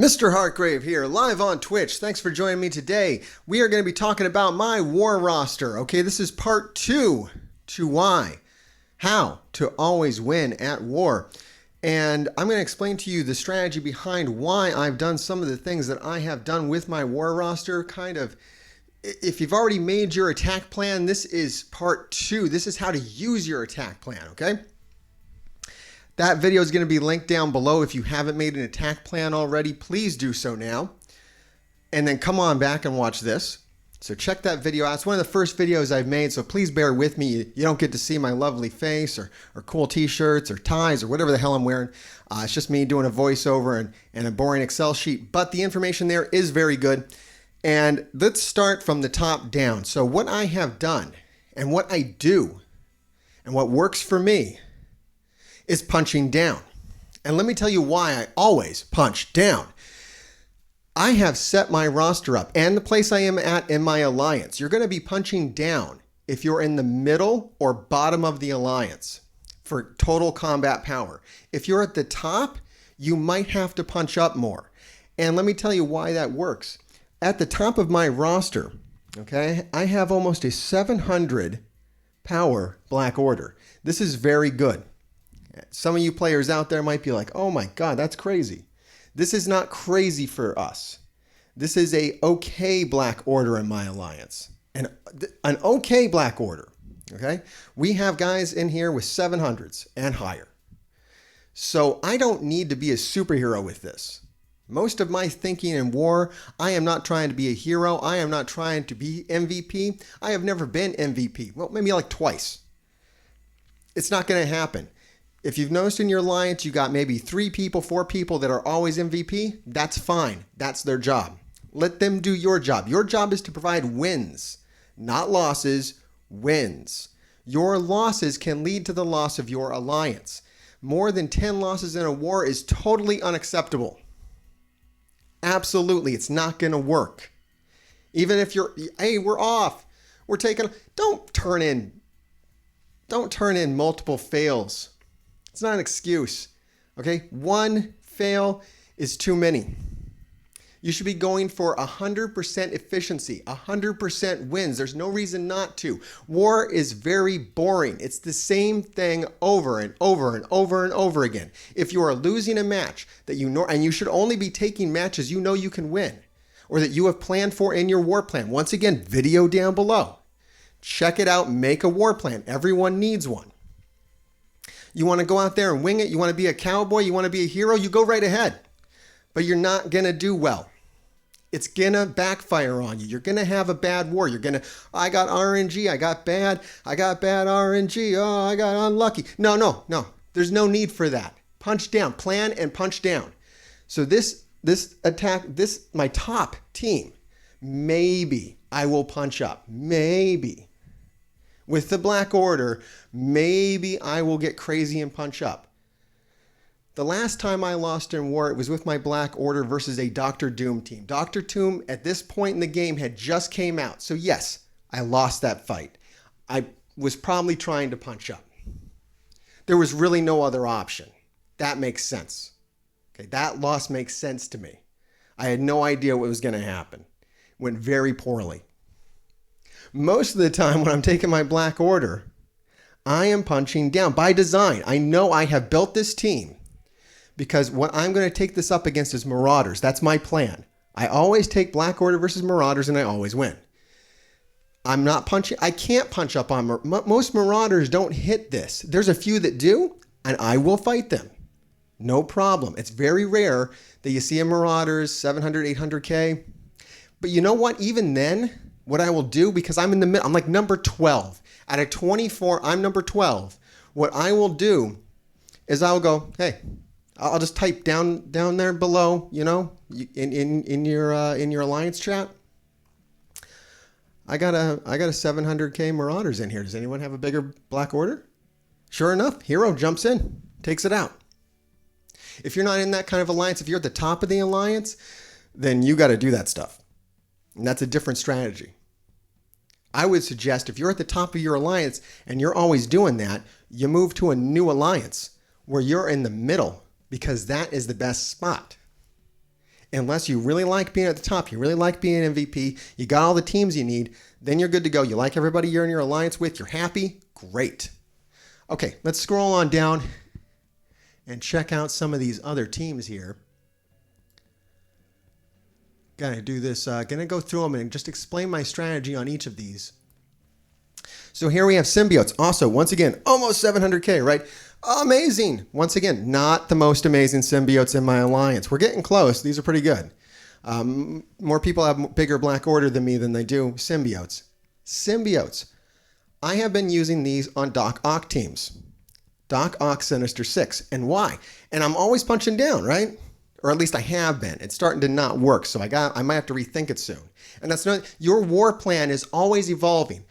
Mr. Hartgrave here, live on Twitch. Thanks for joining me today. We are going to be talking about my war roster. Okay, this is part 2 to why. How to always win at war. And I'm going to explain to you the strategy behind why I've done some of the things that I have done with my war roster. Kind of, if you've already made your attack plan, this is part 2. This is how to use your attack plan, okay? That video is going to be linked down below. If you haven't made an attack plan already, please do so now. And then come on back and watch this. So check that video out. It's one of the first videos I've made, so please bear with me. You don't get to see my lovely face or cool t-shirts or ties or whatever the hell I'm wearing. It's just me doing a voiceover and a boring Excel sheet. But the information there is very good. And let's start from the top down. So what I have done and what I do and what works for me is punching down. And let me tell you why I always punch down. I have set my roster up and the place I am at in my alliance. You're going to be punching down if you're in the middle or bottom of the alliance for total combat power. If you're at the top, you might have to punch up more. And let me tell you why that works. At the top of my roster, okay, I have almost a 700 power Black Order. This is very good. Some of you players out there might be like, oh my God, that's crazy. This is not crazy for us. This is a okay Black Order in my alliance. An okay Black Order, okay? We have guys in here with 700s and higher. So I don't need to be a superhero with this. Most of my thinking in war, I am not trying to be a hero. I am not trying to be MVP. I have never been MVP. Well, maybe like twice. It's not going to happen. If you've noticed in your alliance, you got maybe 3 people, 4 people that are always MVP, that's fine. That's their job. Let them do your job. Your job is to provide wins, not losses, wins. Your losses can lead to the loss of your alliance. More than 10 losses in a war is totally unacceptable. Absolutely, it's not going to work. Even if you're, hey, we're off. We're taking, don't turn in multiple fails. It's not an excuse, okay? One fail is too many. You should be going for 100% efficiency, 100% wins. There's no reason not to. War is very boring. It's the same thing over and over and over and over again. If you are losing a match that you know, and you should only be taking matches you know you can win or that you have planned for in your war plan. Once again, video down below. Check it out, make a war plan. Everyone needs one. You want to go out there and wing it? You want to be a cowboy? You want to be a hero? You go right ahead. But you're not going to do well. It's going to backfire on you. You're going to have a bad war. You're going to, I got RNG. I got bad RNG. Oh, I got unlucky. No. There's no need for that. Punch down. Plan and punch down. So this attack, my top team, maybe I will punch up. Maybe. With the Black Order, maybe I will get crazy and punch up. The last time I lost in war, it was with my Black Order versus a Dr. Doom team. Dr. Doom, at this point in the game, had just came out. So yes, I lost that fight. I was probably trying to punch up. There was really no other option. That makes sense. Okay, that loss makes sense to me. I had no idea what was going to happen. It went very poorly. Most of the time when I'm taking my Black Order, I am punching down by design. I know I have built this team because what I'm going to take this up against is Marauders. That's my plan. I always take Black Order versus Marauders and I always win. I'm not punching. I can't punch up on most Marauders don't hit this. There's a few that do and I will fight them. No problem. It's very rare that you see a Marauders 700, 800K. But you know what? Even then, what I will do, because I'm in the middle, I'm like number 12. Out of 24, I'm number 12. What I will do is I'll go, hey, I'll just type down there below, you know, in your alliance chat. I got a 700K Marauders in here. Does anyone have a bigger Black Order? Sure enough, Hero jumps in, takes it out. If you're not in that kind of alliance, if you're at the top of the alliance, then you got to do that stuff. And that's a different strategy. I would suggest if you're at the top of your alliance and you're always doing that, you move to a new alliance where you're in the middle because that is the best spot. Unless you really like being at the top, you really like being MVP, you got all the teams you need, then you're good to go. You like everybody you're in your alliance with, you're happy, great. Okay, let's scroll on down and check out some of these other teams here. Gotta do this, gonna go through them and just explain my strategy on each of these. So here we have Symbiotes. Also, once again, almost 700K, right? Amazing. Once again, not the most amazing Symbiotes in my alliance. We're getting close. These are pretty good. More people have bigger Black Order than me than they do Symbiotes. Symbiotes. I have been using these on Doc Ock teams. Doc Ock Sinister 6. And why? And I'm always punching down, right? Or at least I have been. It's starting to not work, so I might have to rethink it soon. And that's not, your war plan is always evolving.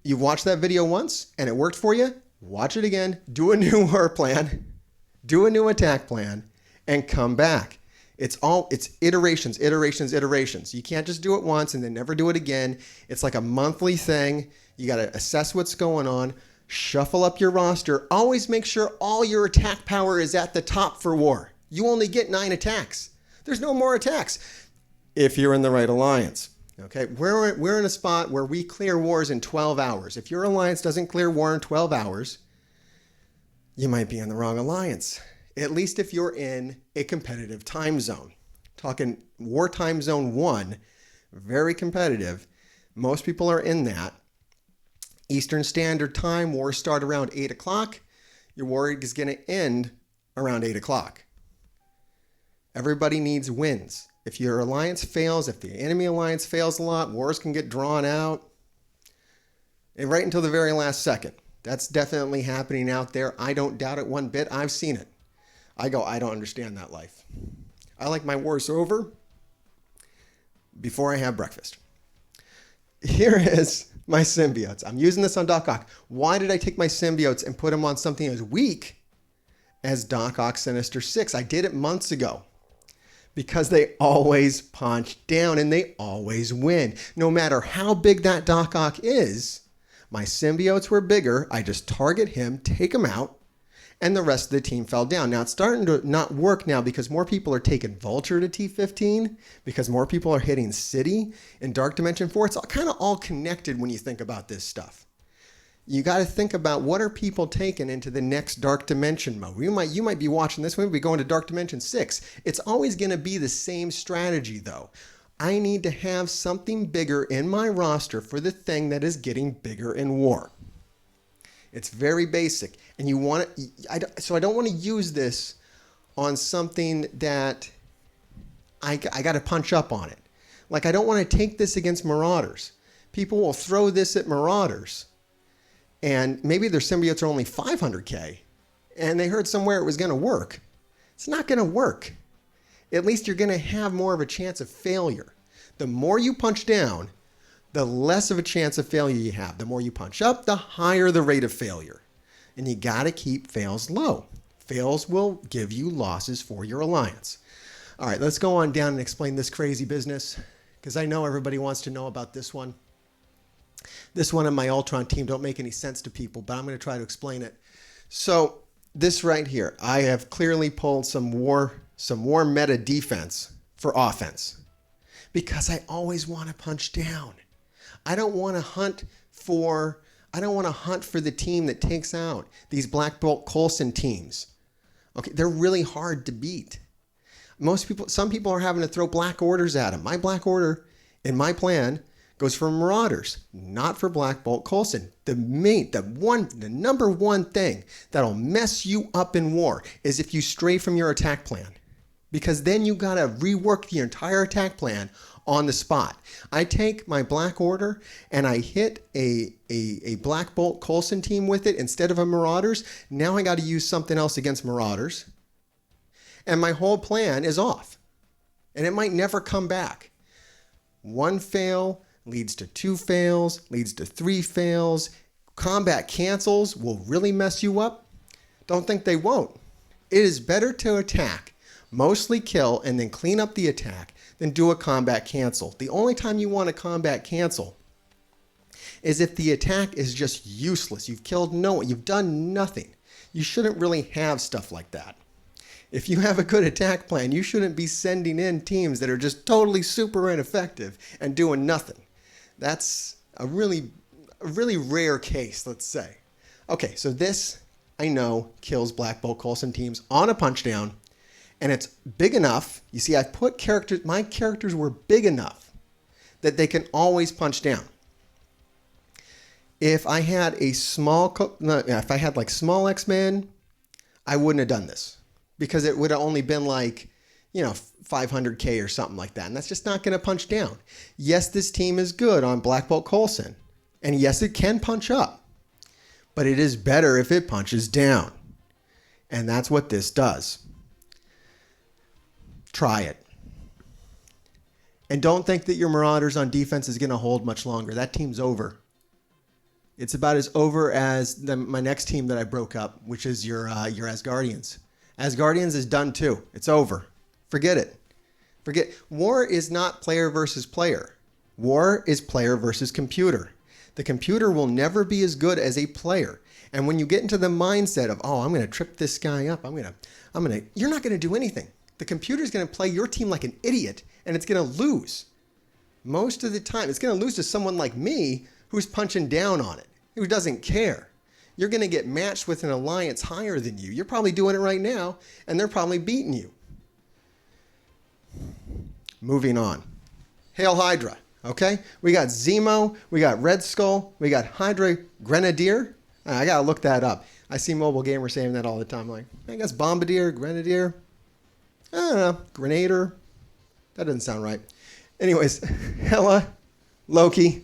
You've watched that video once and it worked for you, watch it again, do a new war plan, do a new attack plan, and come back. It's iterations, iterations, iterations. You can't just do it once and then never do it again. It's like a monthly thing. You got to assess what's going on, shuffle up your roster, always make sure all your attack power is at the top for war. You only get 9 attacks. There's no more attacks if you're in the right alliance. Okay, we're in a spot where we clear wars in 12 hours. If your alliance doesn't clear war in 12 hours, you might be in the wrong alliance. At least if you're in a competitive time zone. Talking war time zone 1, very competitive. Most people are in that. Eastern Standard Time, wars start around 8 o'clock. Your war is going to end around 8 o'clock. Everybody needs wins. If your alliance fails, if the enemy alliance fails a lot, wars can get drawn out. And right until the very last second. That's definitely happening out there. I don't doubt it one bit. I've seen it. I don't understand that life. I like my wars over before I have breakfast. Here is my Symbiotes. I'm using this on Doc Ock. Why did I take my Symbiotes and put them on something as weak as Doc Ock Sinister 6? I did it months ago. Because they always punch down and they always win. No matter how big that Doc Ock is, my Symbiotes were bigger. I just target him, take him out, and the rest of the team fell down. Now, it's starting to not work now because more people are taking Vulture to T15, because more people are hitting City in Dark Dimension 4. It's kind of all connected when you think about this stuff. You got to think about what are people taking into the next Dark Dimension mode. You might be watching this one, be going to Dark Dimension 6. It's always going to be the same strategy, though. I need to have something bigger in my roster for the thing that is getting bigger in war. It's very basic, and you want it. So I don't want to use this on something that I got to punch up on it. Like I don't want to take this against Marauders. People will throw this at Marauders. And maybe their Symbiotes are only 500K, and they heard somewhere it was going to work. It's not going to work. At least you're going to have more of a chance of failure. The more you punch down, the less of a chance of failure you have. The more you punch up, the higher the rate of failure. And you got to keep fails low. Fails will give you losses for your alliance. All right, let's go on down and explain this crazy business, because I know everybody wants to know about this one. This one and my Ultron team don't make any sense to people, but I'm going to try to explain it. So this right here, I have clearly pulled some war meta defense for offense because I always want to punch down. I don't want to hunt for the team that takes out these Black Bolt Coulson teams. Okay, they're really hard to beat. Some people are having to throw Black Orders at them. My Black Order in my plan goes for Marauders, not for Black Bolt Coulson. The number one thing that'll mess you up in war is if you stray from your attack plan. Because then you gotta rework the entire attack plan on the spot. I take my Black Order and I hit a Black Bolt Coulson team with it instead of a Marauders. Now I gotta use something else against Marauders. And my whole plan is off. And it might never come back. One fail leads to 2 fails, leads to 3 fails. Combat cancels will really mess you up. Don't think they won't. It is better to attack, mostly kill, and then clean up the attack than do a combat cancel. The only time you want a combat cancel is if the attack is just useless. You've killed no one. You've done nothing. You shouldn't really have stuff like that. If you have a good attack plan, you shouldn't be sending in teams that are just totally super ineffective and doing nothing. That's a really rare case, let's say. Okay, so this, I know, kills Black Bolt Coulson teams on a punch down, and it's big enough. You see, I've put characters, my characters were big enough that they can always punch down. If I had if I had like small X-Men, I wouldn't have done this because it would have only been like, 500K or something like that. And that's just not going to punch down. Yes, this team is good on Black Bolt Coulson. And yes, it can punch up. But it is better if it punches down. And that's what this does. Try it. And don't think that your Marauders on defense is going to hold much longer. That team's over. It's about as over as my next team that I broke up, which is your Asgardians. Asgardians is done too. It's over. Forget it. War is not player versus player. War is player versus computer. The computer will never be as good as a player. And when you get into the mindset of, I'm going to trip this guy up, you're not going to do anything. The computer's going to play your team like an idiot, and it's going to lose. Most of the time, it's going to lose to someone like me who's punching down on it, who doesn't care. You're going to get matched with an alliance higher than you. You're probably doing it right now, and they're probably beating you. Moving on. Hail Hydra. Okay? We got Zemo, we got Red Skull, we got Hydra Grenadier. I got to look that up. I see mobile gamers saying that all the time. Like, I guess Bombardier, Grenadier. I don't know. Grenader. That doesn't sound right. Anyways, Hela, Loki.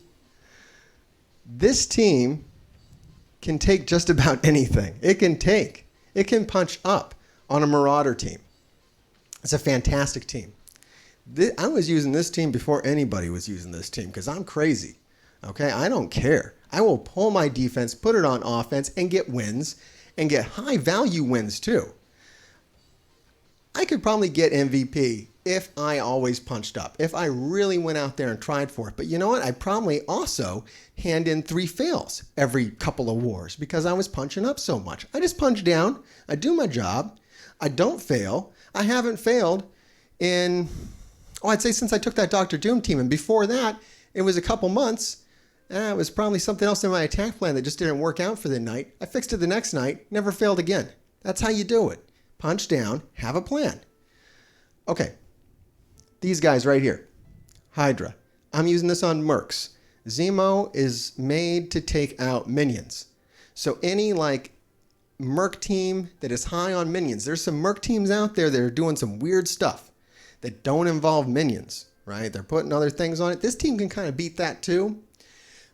This team can take just about anything. It can punch up on a Marauder team. It's a fantastic team. I was using this team before anybody was using this team because I'm crazy. Okay, I don't care. I will pull my defense, put it on offense, and get wins, and get high value wins too. I could probably get MVP if I always punched up, if I really went out there and tried for it. But you know what? I probably also hand in 3 fails every couple of wars because I was punching up so much. I just punch down. I do my job. I don't fail. I haven't failed in, I'd say since I took that Dr. Doom team. And before that, it was a couple months. It was probably something else in my attack plan that just didn't work out for the night. I fixed it the next night, never failed again. That's how you do it. Punch down, have a plan. Okay, these guys right here. Hydra. I'm using this on Mercs. Zemo is made to take out minions. So any Merc team that is high on minions, there's some Merc teams out there that are doing some weird stuff that don't involve minions, right? They're putting other things on it. This team can kind of beat that too.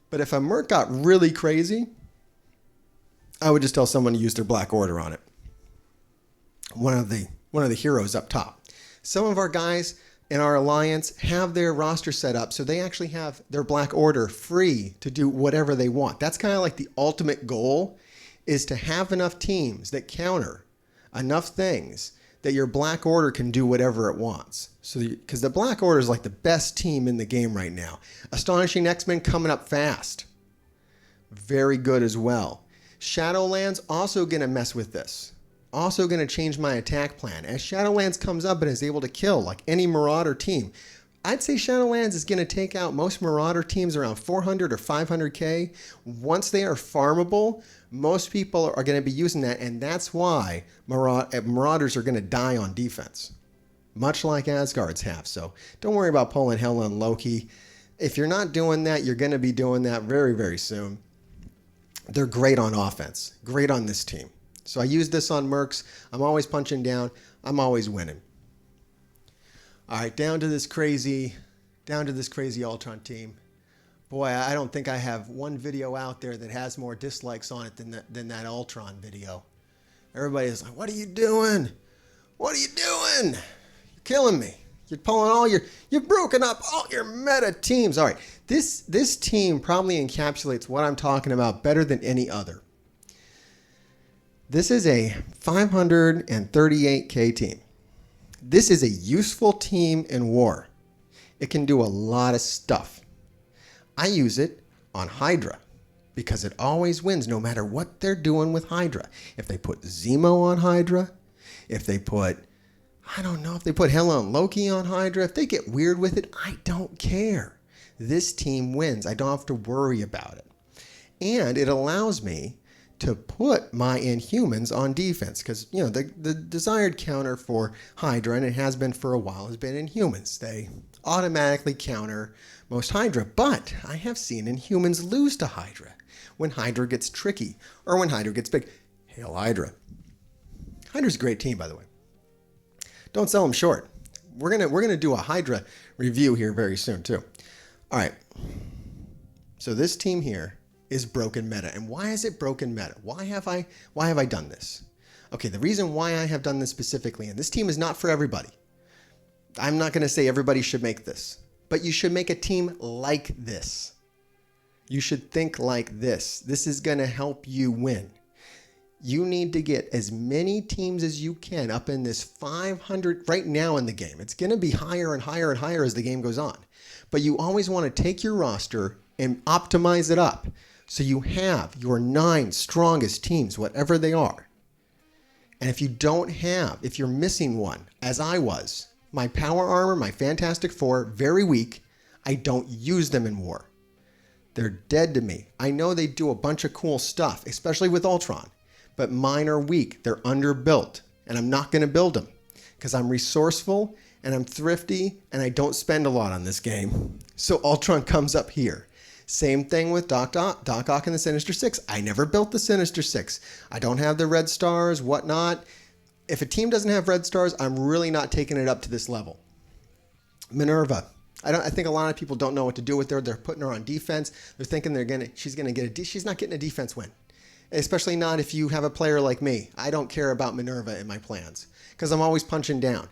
But if a Merc got really crazy, I would just tell someone to use their Black Order on it. One of the heroes up top. Some of our guys in our alliance have their roster set up so they actually have their Black Order free to do whatever they want. That's kind of like the ultimate goal, is to have enough teams that counter enough things that your Black Order can do whatever it wants. So, because the Black Order is like the best team in the game right now. Astonishing X-Men coming up fast. Very good as well. Shadowlands also going to mess with this. Also going to change my attack plan. As Shadowlands comes up and is able to kill like any Marauder team, I'd say Shadowlands is going to take out most Marauder teams around 400 or 500K. Once they are farmable, most people are going to be using that, and that's why Marauders are going to die on defense, much like Asgards have. So don't worry about pulling Hela and Loki. If you're not doing that, you're going to be doing that very, very soon. They're great on offense, great on this team. So I use this on Mercs. I'm always punching down. I'm always winning. All right, down to this crazy Ultron team. Boy, I don't think I have one video out there that has more dislikes on it than that Ultron video. Everybody is like, "What are you doing? What are you doing? You're killing me. You're pulling you've broken up all your meta teams." All right, this team probably encapsulates what I'm talking about better than any other. This is a 538K team. This is a useful team in war. It can do a lot of stuff. I use it on Hydra because it always wins no matter what they're doing with Hydra. If they put Zemo on Hydra, if they put, I don't know, if they put Hela and Loki on Hydra, if they get weird with it, I don't care. This team wins. I don't have to worry about it. And it allows me to put my Inhumans on defense because, you know, the desired counter for Hydra, and it has been for a while, has been Inhumans. They automatically counter most Hydra, but I have seen Inhumans lose to Hydra when Hydra gets tricky or when Hydra gets big. Hail Hydra. Hydra's a great team, by the way. Don't sell them short. We're gonna do a Hydra review here very soon too. All right. So this team here is broken meta. And why is it broken meta? Why have I done this? Okay, the reason why I have done this specifically, and this team is not for everybody. I'm not going to say everybody should make this, but you should make a team like this. You should think like this. This is going to help you win. You need to get as many teams as you can up in this 500 right now in the game. It's going to be higher and higher and higher as the game goes on. But you always want to take your roster and optimize it up so you have your 9 strongest teams, whatever they are. And if you're missing one, as I was, my power armor, my Fantastic Four, very weak. I don't use them in war. They're dead to me. I know they do a bunch of cool stuff, especially with Ultron, but mine are weak. They're underbuilt, and I'm not going to build them because I'm resourceful and I'm thrifty and I don't spend a lot on this game. So Ultron comes up here. Same thing with Doc Ock and the Sinister Six. I never built the Sinister Six. I don't have the red stars, whatnot. If a team doesn't have red stars, I'm really not taking it up to this level. Minerva. I think a lot of people don't know what to do with her. They're putting her on defense. They're thinking she's not getting a defense win. Especially not if you have a player like me. I don't care about Minerva in my plans because I'm always punching down.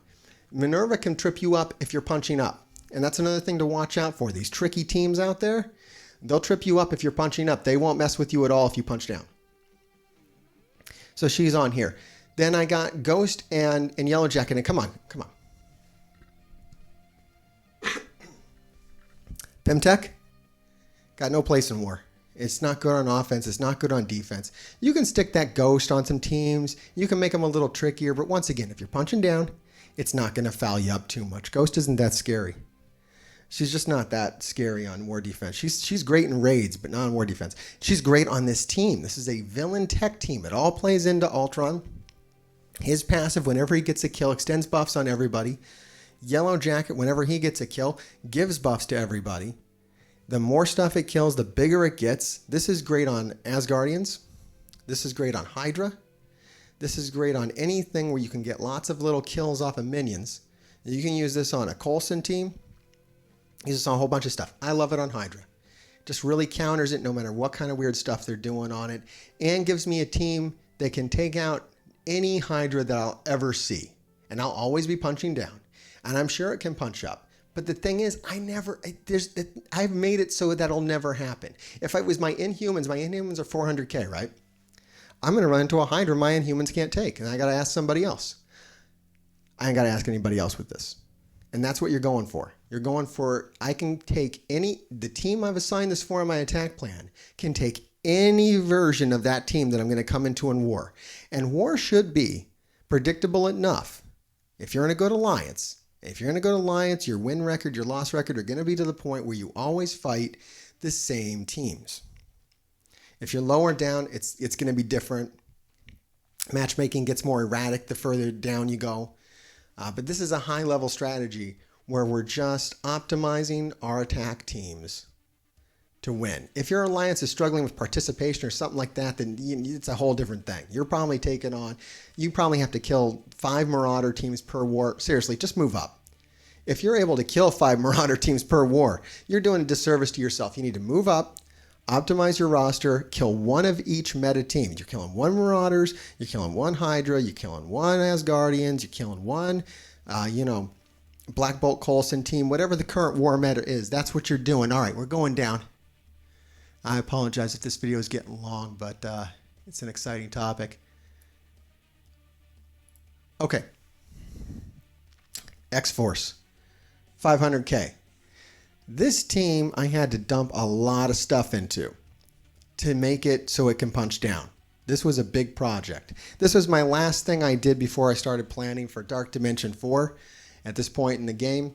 Minerva can trip you up if you're punching up. And that's another thing to watch out for. These tricky teams out there, they'll trip you up if you're punching up. They won't mess with you at all if you punch down. So she's on here. Then I got Ghost and Yellow Jacket. And come on. Femtech got no place in war. It's not good on offense. It's not good on defense. You can stick that Ghost on some teams. You can make them a little trickier. But once again, if you're punching down, it's not going to foul you up too much. Ghost isn't that scary. She's just not that scary on war defense. She's great in raids, but not on war defense. She's great on this team. This is a villain tech team. It all plays into Ultron. His passive, whenever he gets a kill, extends buffs on everybody. Yellow Jacket, whenever he gets a kill, gives buffs to everybody. The more stuff it kills, the bigger it gets. This is great on Asgardians. This is great on Hydra. This is great on anything where you can get lots of little kills off of minions. You can use this on a Coulson team. Use this on a whole bunch of stuff. I love it on Hydra. Just really counters it no matter what kind of weird stuff they're doing on it. And gives me a team that can take out any Hydra that I'll ever see. And I'll always be punching down. And I'm sure it can punch up. But the thing is, I've made it so that'll never happen. If it was my Inhumans are 400k, right? I'm going to run into a Hydra my Inhumans can't take. And I got to ask somebody else. I ain't got to ask anybody else with this. And that's what you're going for. You're going for, I can take the team I've assigned this for in my attack plan can take any version of that team that I'm going to come into in war. And war should be predictable enough. If you're in a good alliance, your win record, your loss record are going to be to the point where you always fight the same teams. If you're lower down, it's going to be different. Matchmaking gets more erratic the further down you go. But this is a high-level strategy where we're just optimizing our attack teams to win. If your alliance is struggling with participation or something like that, then it's a whole different thing. You probably have to kill 5 Marauder teams per war. Seriously, just move up. If you're able to kill 5 Marauder teams per war, you're doing a disservice to yourself. You need to move up, optimize your roster, kill one of each meta team. You're killing 1 Marauders, you're killing 1 Hydra, you're killing 1 Asgardians, you're killing 1, Black Bolt Coulson team, whatever the current war meta is. That's what you're doing. All right, we're going down. I apologize if this video is getting long, but it's an exciting topic. Okay. X-Force, 500k. This team I had to dump a lot of stuff into to make it so it can punch down. This was a big project. This was my last thing I did before I started planning for Dark Dimension 4 at this point in the game.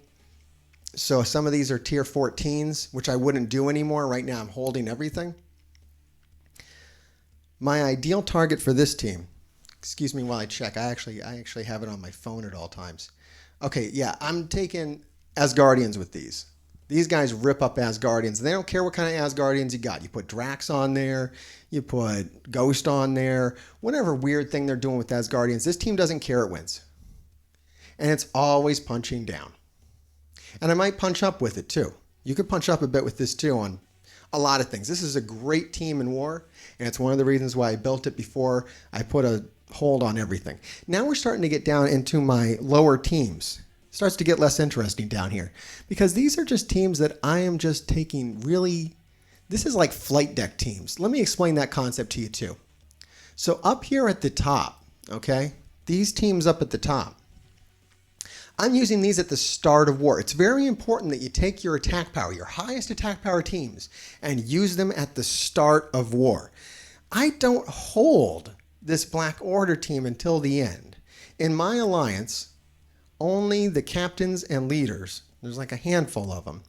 So some of these are tier 14s, which I wouldn't do anymore. Right now I'm holding everything. My ideal target for this team, excuse me while I check. I actually have it on my phone at all times. Okay, yeah, I'm taking Asgardians with these. These guys rip up Asgardians. They don't care what kind of Asgardians you got. You put Drax on there. You put Ghost on there. Whatever weird thing they're doing with Asgardians. This team doesn't care. It wins. And it's always punching down. And I might punch up with it too. You could punch up a bit with this too on a lot of things. This is a great team in war. And it's one of the reasons why I built it before I put a hold on everything. Now we're starting to get down into my lower teams. Starts to get less interesting down here because these are just teams that I am just taking really, this is like flight deck teams. Let me explain that concept to you too. So up here at the top, okay, these teams up at the top, I'm using these at the start of war. It's very important that you take your attack power, your highest attack power teams, and use them at the start of war. I don't hold this Black Order team until the end. In my alliance, only the captains and leaders, there's like a handful of them,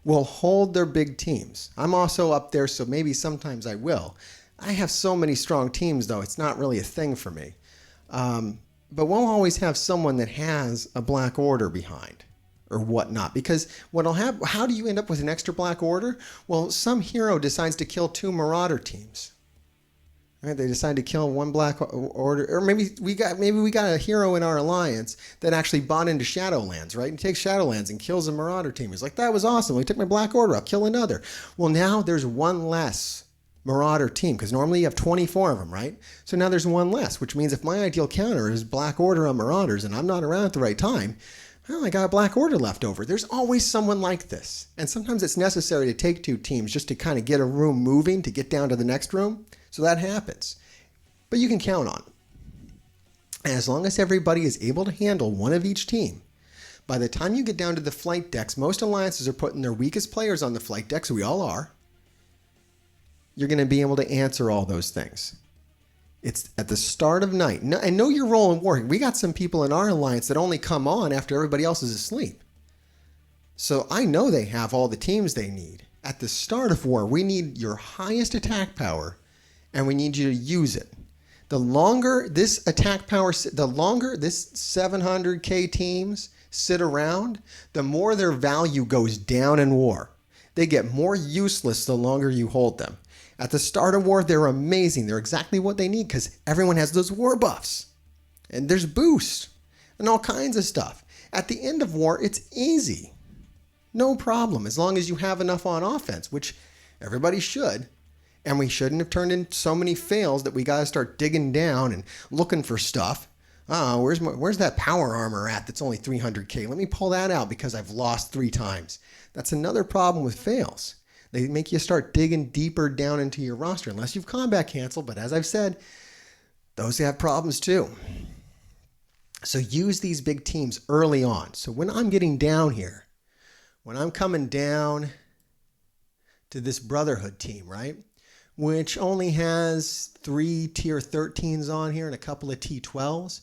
will hold their big teams. I'm also up there, so maybe sometimes I will. I have so many strong teams, though, it's not really a thing for me. But we'll always have someone that has a Black Order behind or whatnot. Because what'll happen, how do you end up with an extra Black Order? Well, some hero decides to kill 2 Marauder teams. Right, they decide to kill 1 Black Order, or maybe we got a hero in our alliance that actually bought into Shadowlands, right? And takes Shadowlands and kills a Marauder team. He's like, that was awesome. We took my Black Order. I'll kill another. Well, now there's 1 less Marauder team because normally you have 24 of them, right? So now there's 1 less, which means if my ideal counter is Black Order on Marauders and I'm not around at the right time, well, I got a Black Order left over. There's always someone like this, and sometimes it's necessary to take 2 teams just to kind of get a room moving to get down to the next room. So that happens. But you can count on it. And as long as everybody is able to handle 1 of each team, by the time you get down to the flight decks, most alliances are putting their weakest players on the flight decks, we all are. You're going to be able to answer all those things. It's at the start of night. And know your role in war. We got some people in our alliance that only come on after everybody else is asleep. So I know they have all the teams they need. At the start of war, we need your highest attack power, and we need you to use it. The longer this attack power, the longer this 700k teams sit around, the more their value goes down in war. They get more useless the longer you hold them. At the start of war, they're amazing. They're exactly what they need because everyone has those war buffs. And there's boosts and all kinds of stuff. At the end of war, it's easy. No problem, as long as you have enough on offense, which everybody should. And we shouldn't have turned in so many fails that we got to start digging down and looking for stuff. Where's that power armor at that's only 300k? Let me pull that out because I've lost 3 times. That's another problem with fails. They make you start digging deeper down into your roster unless you've combat canceled. But as I've said, those have problems too. So use these big teams early on. So when I'm getting down here, when I'm coming down to this Brotherhood team, right? Which only has 3 tier 13s on here and a couple of T12s.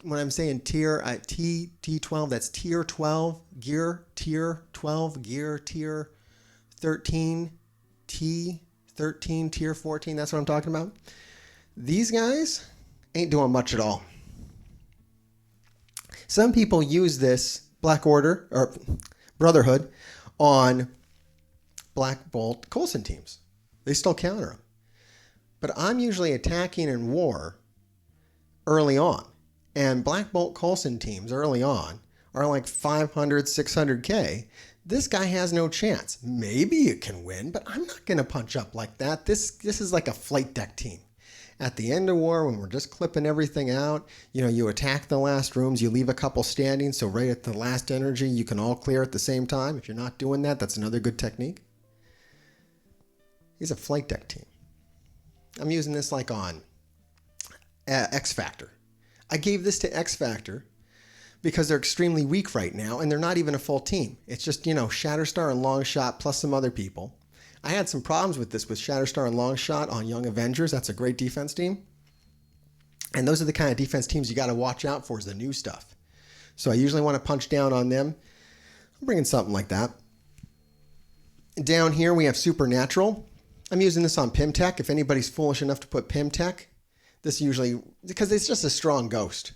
When I'm saying tier, T12, that's tier 12 gear, tier 12 gear, tier 13, T13, tier 14. That's what I'm talking about. These guys ain't doing much at all. Some people use this Black Order or Brotherhood on Black Bolt Coulson teams. They still counter them. But I'm usually attacking in war early on. And Black Bolt Coulson teams early on are like 500, 600k. This guy has no chance. Maybe it can win, but I'm not going to punch up like that. This is like a flight deck team. At the end of war, when we're just clipping everything out, you attack the last rooms, you leave a couple standing, so right at the last energy, you can all clear at the same time. If you're not doing that, that's another good technique. He's a flight deck team. I'm using this like on X Factor. I gave this to X Factor because they're extremely weak right now, and they're not even a full team. It's just, Shatterstar and Longshot plus some other people. I had some problems with this with Shatterstar and Longshot on Young Avengers. That's a great defense team. And those are the kind of defense teams you got to watch out for is the new stuff. So I usually want to punch down on them. I'm bringing something like that. Down here we have Supernatural. I'm using this on Pimtech. If anybody's foolish enough to put Pimtech, this usually, because it's just a strong ghost.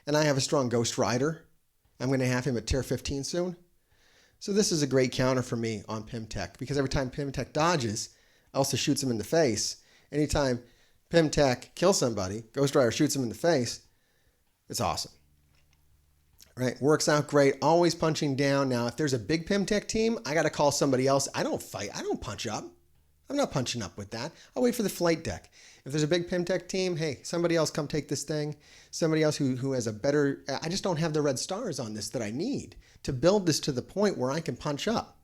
And I have a strong Ghost Rider. I'm going to have him at tier 15 soon. So this is a great counter for me on Pimtech, because every time Pimtech dodges, Elsa shoots him in the face. Anytime Pimtech kills somebody, Ghost Rider shoots him in the face, it's awesome. Right? Works out great. Always punching down. Now, if there's a big Pimtech team, I got to call somebody else. I don't fight. I don't punch up. I'm not punching up with that. I'll wait for the flight deck. If there's a big Pimtech team, hey, somebody else come take this thing. Somebody else who has a better... I just don't have the red stars on this that I need to build this to the point where I can punch up.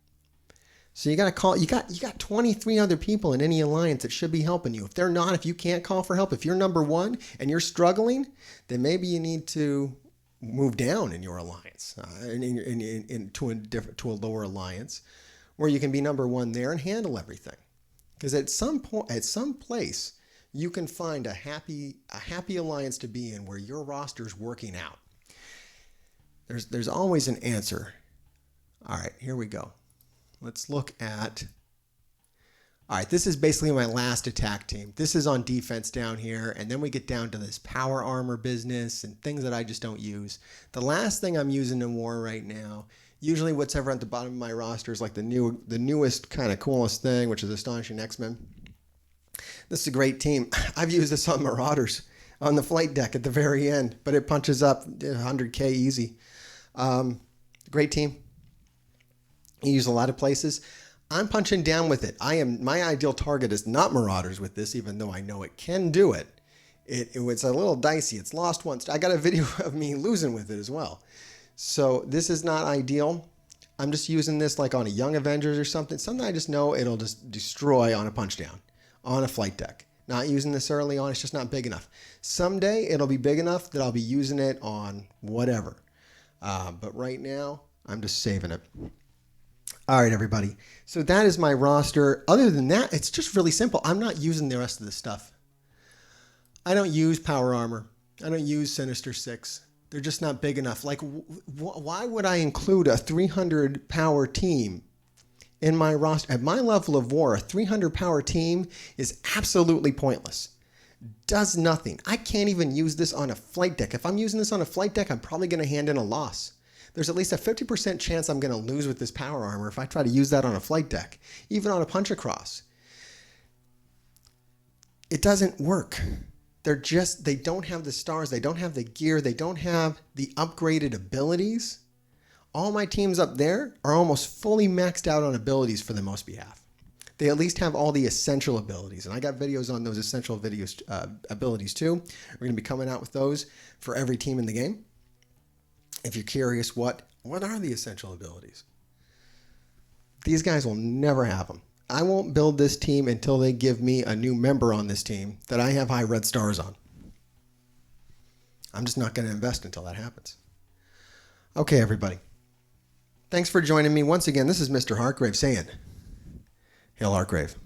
So you got to call... You got 23 other people in any alliance that should be helping you. If they're not, if you can't call for help, if you're number one and you're struggling, then maybe you need to move down in your alliance to a lower alliance where you can be number one there and handle everything. Because at some point, at some place, you can find a happy alliance to be in where your roster's working out. There's always an answer. All right, here we go. Let's look at... All right, this is basically my last attack team. This is on defense down here, and then we get down to this power armor business and things that I just don't use. The last thing I'm using in war right now, usually what's ever at the bottom of my roster is like the newest kind of coolest thing, which is Astonishing X-Men. This is a great team. I've used this on Marauders on the flight deck at the very end, but it punches up 100K easy. Great team. You use a lot of places. I'm punching down with it. My ideal target is not Marauders with this, even though I know it can do it. It's a little dicey. It's lost once. I got a video of me losing with it as well. So this is not ideal. I'm just using this like on a Young Avengers or something. Something I just know it'll just destroy on a punch down, on a flight deck. Not using this early on. It's just not big enough. Someday it'll be big enough that I'll be using it on whatever. But right now, I'm just saving it. All right, everybody. So that is my roster. Other than that, it's just really simple. I'm not using the rest of the stuff. I don't use Power Armor. I don't use Sinister Six. They're just not big enough. Like, why would I include a 300 power team in my roster? At my level of war, a 300 power team is absolutely pointless. Does nothing. I can't even use this on a flight deck. If I'm using this on a flight deck, I'm probably going to hand in a loss. There's at least a 50% chance I'm going to lose with this power armor if I try to use that on a flight deck, even on a punch across. It doesn't work. They don't have the stars, they don't have the gear, they don't have the upgraded abilities. All my teams up there are almost fully maxed out on abilities for the most behalf. They at least have all the essential abilities, and I got videos on those essential abilities too. We're going to be coming out with those for every team in the game. If you're curious, what are the essential abilities? These guys will never have them. I won't build this team until they give me a new member on this team that I have high red stars on. I'm just not going to invest until that happens. Okay, everybody. Thanks for joining me. Once again, this is Mr. Hartgrave saying, Hail Hartgrave.